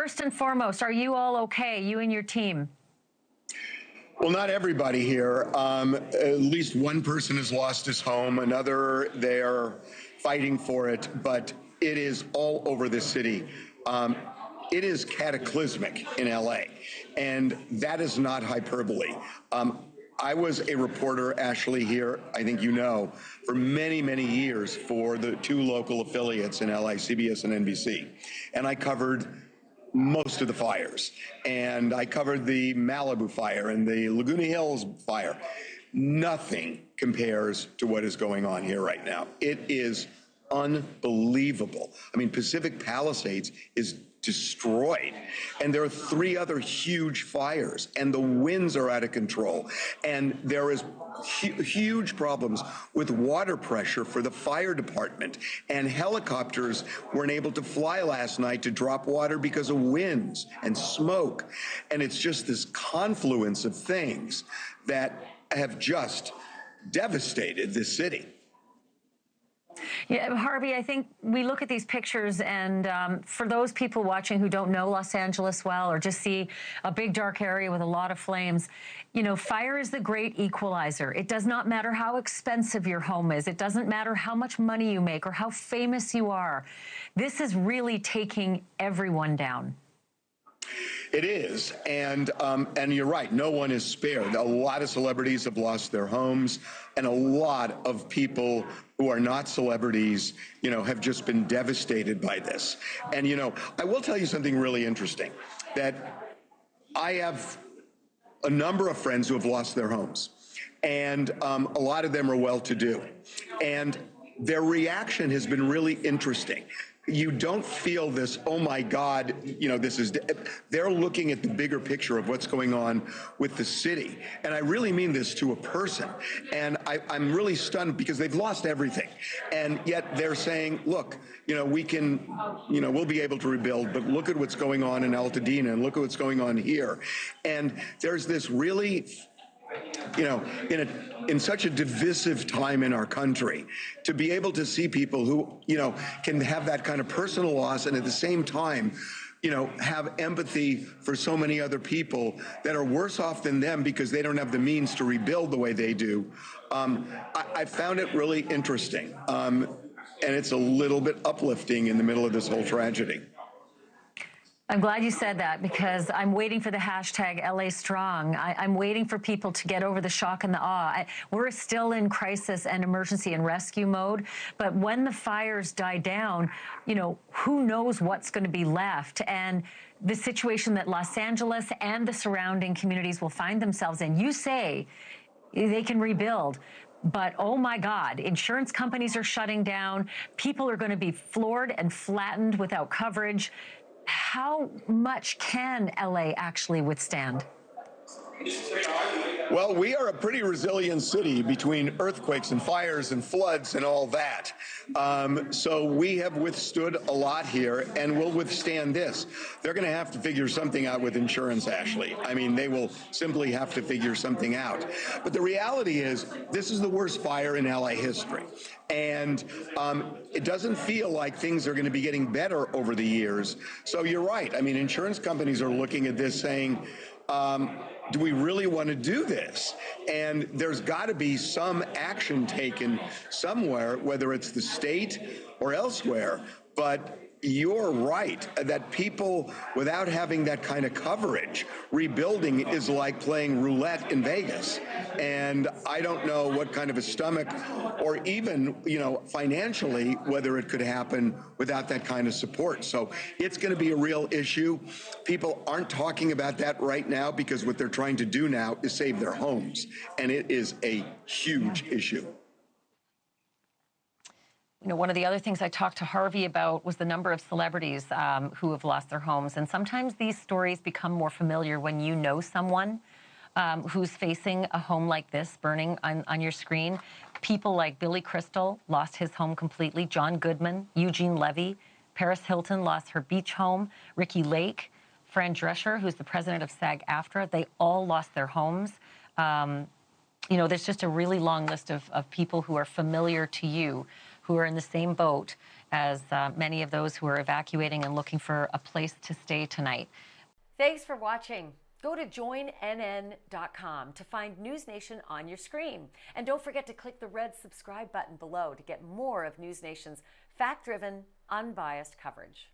first and foremost, are you all okay, you and your team? Well, not everybody here. At least one person has lost his home. Another, they're fighting for it, but it is all over the city. It is cataclysmic in LA, and that is not hyperbole. I was a reporter, Ashleigh, here, I think you know, for many, many years for the two local affiliates in LA, CBS and NBC. And I covered most of the fires. And I covered the Malibu fire and the Laguna Hills fire. Nothing compares to what is going on here right now. It is unbelievable. I mean, Pacific Palisades is destroyed, and there are 3 other huge fires, and the winds are out of control, and there is huge problems with water pressure for the fire department, and helicopters weren't able to fly last night to drop water because of winds and smoke, and it's just this confluence of things that have just devastated this city. Yeah, Harvey, I think we look at these pictures, and for those people watching who don't know Los Angeles well or just see a big dark area with a lot of flames, you know, fire is the great equalizer. It does not matter how expensive your home is. It doesn't matter how much money you make or how famous you are. This is really taking everyone down. It is, and you're right, no one is spared. A lot of celebrities have lost their homes, and a lot of people who are not celebrities, you know, have just been devastated by this. And, you know, I will tell you something really interesting, that I have a number of friends who have lost their homes, and a lot of them are well-to-do, and their reaction has been really interesting. You don't feel this, oh my God, you know, this is, they're looking at the bigger picture of what's going on with the city. And I really mean this to a person. And I'm really stunned because they've lost everything. And yet they're saying, look, you know, we can, you know, we'll be able to rebuild, but look at what's going on in Altadena and look at what's going on here. And there's this really, you know, in such a divisive time in our country, to be able to see people who, you know, can have that kind of personal loss and at the same time, you know, have empathy for so many other people that are worse off than them because they don't have the means to rebuild the way they do. I found it really interesting. And it's a little bit uplifting in the middle of this whole tragedy. I'm glad you said that, because I'm waiting for the hashtag LA Strong. I'm waiting for people to get over the shock and the awe. We're still in crisis and emergency and rescue mode, but when the fires die down, you know, who knows what's going to be left? And the situation that Los Angeles and the surrounding communities will find themselves in, you say they can rebuild. But, oh, my God, insurance companies are shutting down. People are going to be floored and flattened without coverage. How much can LA actually withstand? Well, we are a pretty resilient city between earthquakes and fires and floods and all that. So we have withstood a lot here, and we'll withstand this. They're going to have to figure something out with insurance, Ashleigh. I mean, they will simply have to figure something out. But the reality is, this is the worst fire in LA history. And it doesn't feel like things are going to be getting better over the years. So you're right. I mean, insurance companies are looking at this saying, do we really want to do this? And there's got to be some action taken somewhere, whether it's the state or elsewhere. But you're right that people, without having that kind of coverage, rebuilding is like playing roulette in Vegas. And I don't know what kind of a stomach or even, you know, financially, whether it could happen without that kind of support. So it's going to be a real issue. People aren't talking about that right now because what they're trying to do now is save their homes. And it is a huge issue. You know, one of the other things I talked to Harvey about was the number of celebrities who have lost their homes. And sometimes these stories become more familiar when you know someone who's facing a home like this burning on your screen. People like Billy Crystal lost his home completely. John Goodman, Eugene Levy, Paris Hilton lost her beach home. Ricky Lake, Fran Drescher, who's the president of SAG-AFTRA, they all lost their homes. You know, there's just a really long list of people who are familiar to you who are in the same boat as many of those who are evacuating and looking for a place to stay tonight. Thanks for watching. Go to joinnn.com to find NewsNation on your screen. And don't forget to click the red subscribe button below to get more of NewsNation's fact-driven, unbiased coverage.